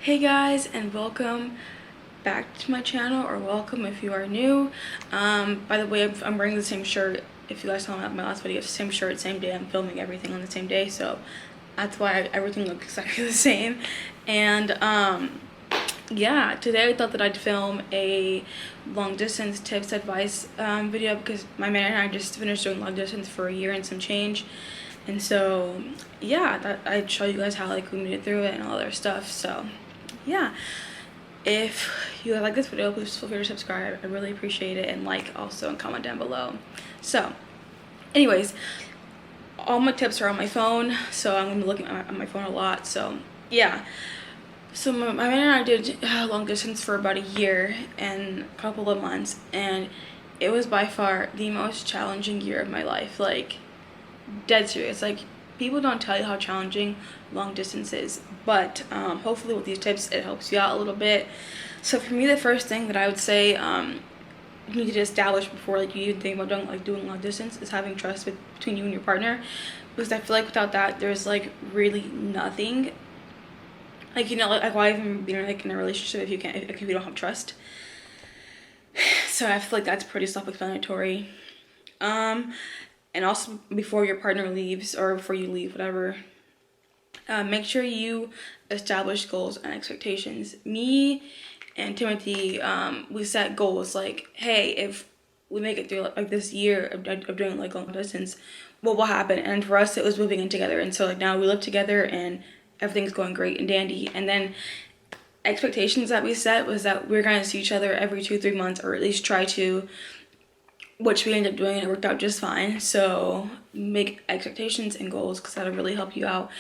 Hey guys, and welcome back to my channel, or welcome if you are new. By the way, I'm wearing the same shirt. If you guys saw my last video, it's the same shirt, same day. I'm filming everything on the same day, so that's why everything looks exactly the same. And yeah, today I thought that I'd film a long distance tips advice video because my man and I just finished doing long distance for a year and some change. And so yeah, I'd show you guys how like we made it through it and all other stuff. So yeah, if you like this video, please feel free to subscribe. I really appreciate it, and like also, and comment down below. So anyways, all my tips are on my phone, so I'm gonna be looking at my phone a lot. So yeah, so my man and I did long distance for about a year and a couple of months, and it was by far the most challenging year of my life. Like, dead serious. Like, people don't tell you how challenging long distance is, but hopefully with these tips it helps you out a little bit. So for me, the first thing that I would say you need to establish before like you even think about doing long distance is having trust between you and your partner, because I feel like without that there's like really nothing. Like, you know, like why even be like in a relationship if you don't have trust? So I feel like that's pretty self-explanatory. And also, before your partner leaves, or before you leave, whatever, make sure you establish goals and expectations. Me and Timothy, we set goals like, hey, if we make it through like this year of doing like long distance, what will happen? And for us, it was moving in together. And so like now we live together and everything's going great and dandy. And then expectations that we set was that we're going to see each other every 2-3 months, or at least try to, which we ended up doing, and it worked out just fine. So make expectations and goals, because that'll really help you out,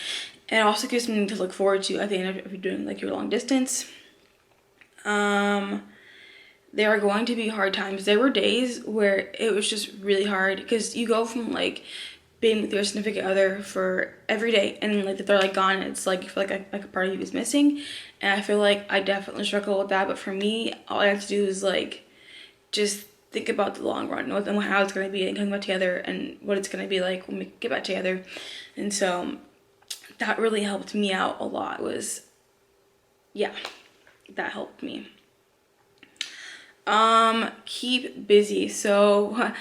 and it also gives something to look forward to at the end of doing like your long distance. There are going to be hard times. There were days where it was just really hard, because you go from like being with your significant other for every day, and like if they're like gone, it's like you feel like a part of you is missing. And I feel like I definitely struggle with that, but for me, all I have to do is like just think about the long run and how it's going to be and coming back together and what it's going to be like when we get back together. And so that really helped me out a lot. Yeah, that helped me. Keep busy. So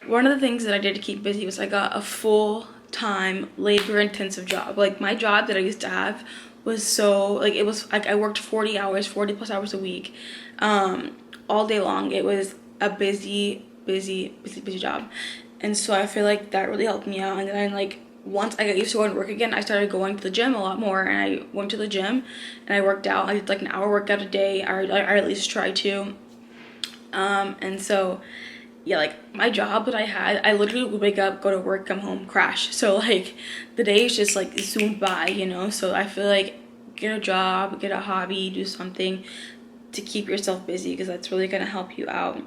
one of the things that I did to keep busy was I got a full-time labor-intensive job. Like, my job that I used to have was so like, it was like I worked 40 plus hours a week, all day long. It was a busy job. And so I feel like that really helped me out. And then like once I got used to going to work again, I started going to the gym a lot more, and I went to the gym and I worked out. I did like an hour workout a day, or I at least try to. And so yeah, like my job that I had, I literally would wake up, go to work, come home, crash. So like the days just like zoomed by, you know. So I feel like get a job, get a hobby, do something to keep yourself busy, because that's really going to help you out.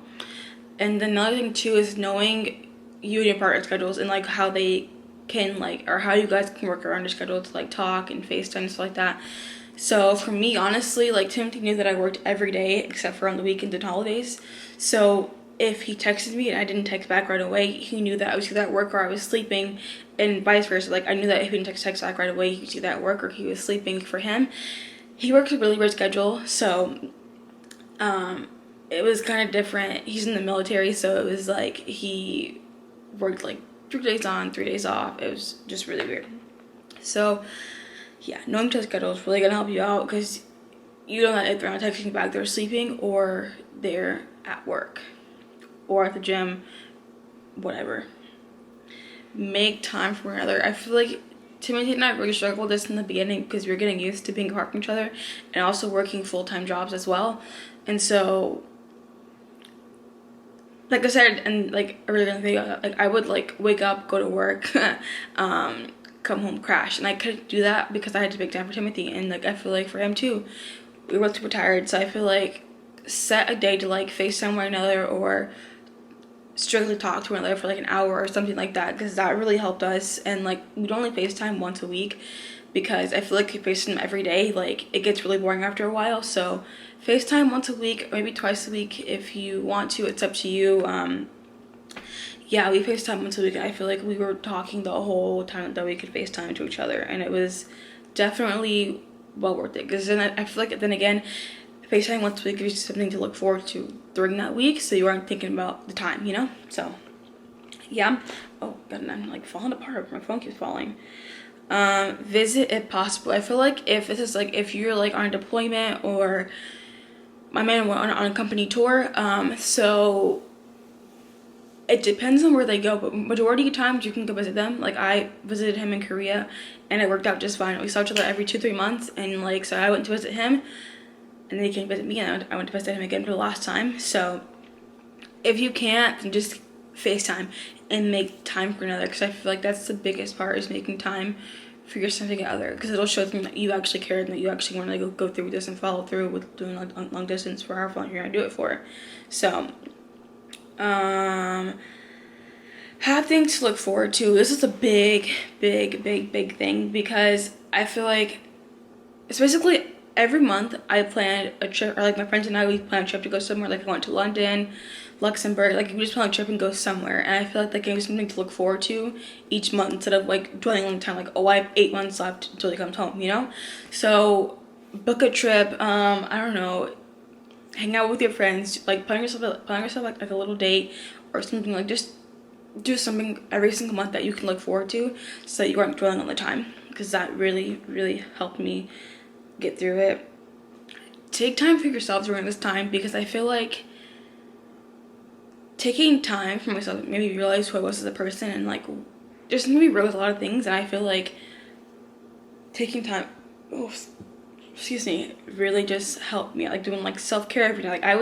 And another thing too is knowing you and your partner's schedules, and like how they can like, or how you guys can work around your schedule to like talk and FaceTime and stuff like that. So for me, honestly, like Timothy knew that I worked every day except for on the weekends and holidays. So if he texted me and I didn't text back right away, he knew that I was either at work or I was sleeping, and vice versa. Like, I knew that if he didn't text back right away, he was either at work or he was sleeping. For him, he works a really weird schedule, so it was kind of different. He's in the military, so it was like he worked like 3 days on, 3 days off. It was just really weird. So yeah, knowing your schedule is really gonna help you out, because you don't know if they're not texting back, they're sleeping, or they're at work or at the gym, whatever. Make time for one another. I feel like Timothy and I really struggled with this in the beginning, because we were getting used to being apart from each other and also working full-time jobs as well. And so, like I said, and like earlier in the video, like I would like wake up, go to work, come home, crash, and I couldn't do that because I had to make time for Timothy. And like I feel like for him too, we were both super tired. So I feel like set a day to like FaceTime one another, or strictly talk to one another for like an hour or something like that, because that really helped us. And like we'd only FaceTime once a week, because I feel like if you FaceTime every day, like it gets really boring after a while. So FaceTime once a week, maybe twice a week if you want to. It's up to you. Yeah, we FaceTime once a week. I feel like we were talking the whole time that we could FaceTime to each other, and it was definitely well worth it, because then I feel like then again, FaceTime once a week gives you something to look forward to during that week, so you aren't thinking about the time, you know? So yeah. Oh god, and I'm like falling apart. My phone keeps falling. Visit if possible. I feel like if this is like if you're like on a deployment, or my man went on a company tour, so it depends on where they go, but majority of times you can go visit them. Like I visited him in Korea and it worked out just fine. We saw each other every 2-3 months, and like so I went to visit him and then he came visit me, and I went to visit him again for the last time. So if you can't, then just FaceTime and make time for another, because I feel like that's the biggest part, is making time for your significant other, because it'll show them that you actually care and that you actually want to go through with this and follow through with doing long distance for however long you're gonna do it for. So have things to look forward to. This is a big thing, because I feel like it's basically every month I plan a trip, or like my friends and I, we plan a trip to go somewhere. Like we went to London, Luxembourg, like we just plan a trip and go somewhere, and I feel like that gives something to look forward to each month, instead of like dwelling on the time like, oh, I have 8 months left until he comes home, you know? So book a trip, I don't know, hang out with your friends, like plan yourself like a little date or something. Like just do something every single month that you can look forward to, so that you aren't dwelling on the time, because that really helped me get through it. Take time for yourself during this time, because I feel like taking time for myself made me realize who I was as a person, and like just made me realize a lot of things. And I feel like taking time, really just helped me, like doing like self-care every day. Like I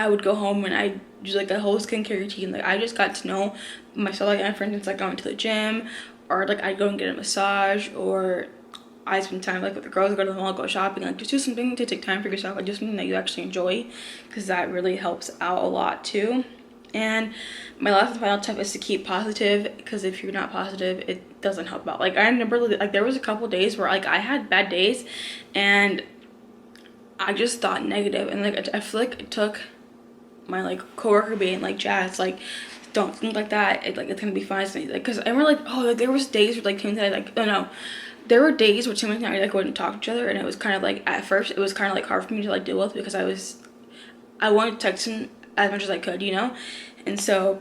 would go home and I do like a whole skincare routine. Like I just got to know myself. Like for instance, like going to the gym, or like I'd go and get a massage, or I spend time like with the girls, go to the mall, go shopping. Like just do something to take time for yourself, like do something that you actually enjoy, because that really helps out a lot too. And my last and final tip is to keep positive, because if you're not positive, it doesn't help out. Like I remember like there was a couple days where like I had bad days and I just thought negative, and like I feel like it took my like coworker being like, Jazz, like don't think like that, it's gonna be fine. Like because I remember like, oh, like there was days where like Tim and I like, oh no, there were days where Tim and I like wouldn't talk to each other, and it was kind of like, at first it was kind of like hard for me to like deal with, because I wanted to text him as much as I could, you know? And so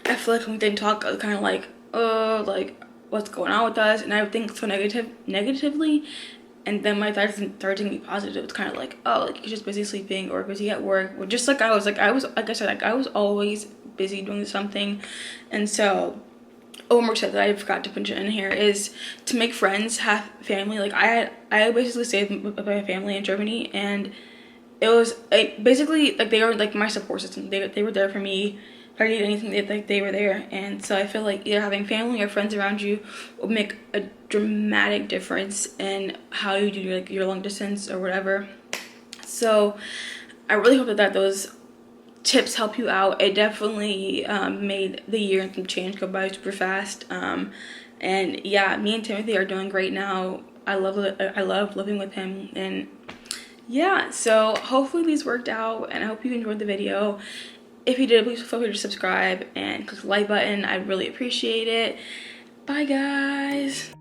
I feel like when we didn't talk, I was kind of like, oh, like what's going on with us? And I would think so negatively, and then my thoughts started to be positive. It's kind of like, oh, like you're just busy sleeping or busy at work, or just like I was like I said, like I was always busy doing something. And so one more tip that I forgot to put in here is to make friends, have family. Like I basically stayed with my family in Germany, and it was basically like they were like my support system. They were there for me. If I needed anything, they were there. And so I feel like either having family or friends around you will make a dramatic difference in how you do like your long distance or whatever. So I really hope that those tips help you out. It definitely made the year and some change go by super fast. And yeah, me and Timothy are doing great now. I love living with him. And yeah, so hopefully these worked out, and I hope you enjoyed the video. If you did, please feel free to subscribe and click the like button. I'd really appreciate it. Bye guys.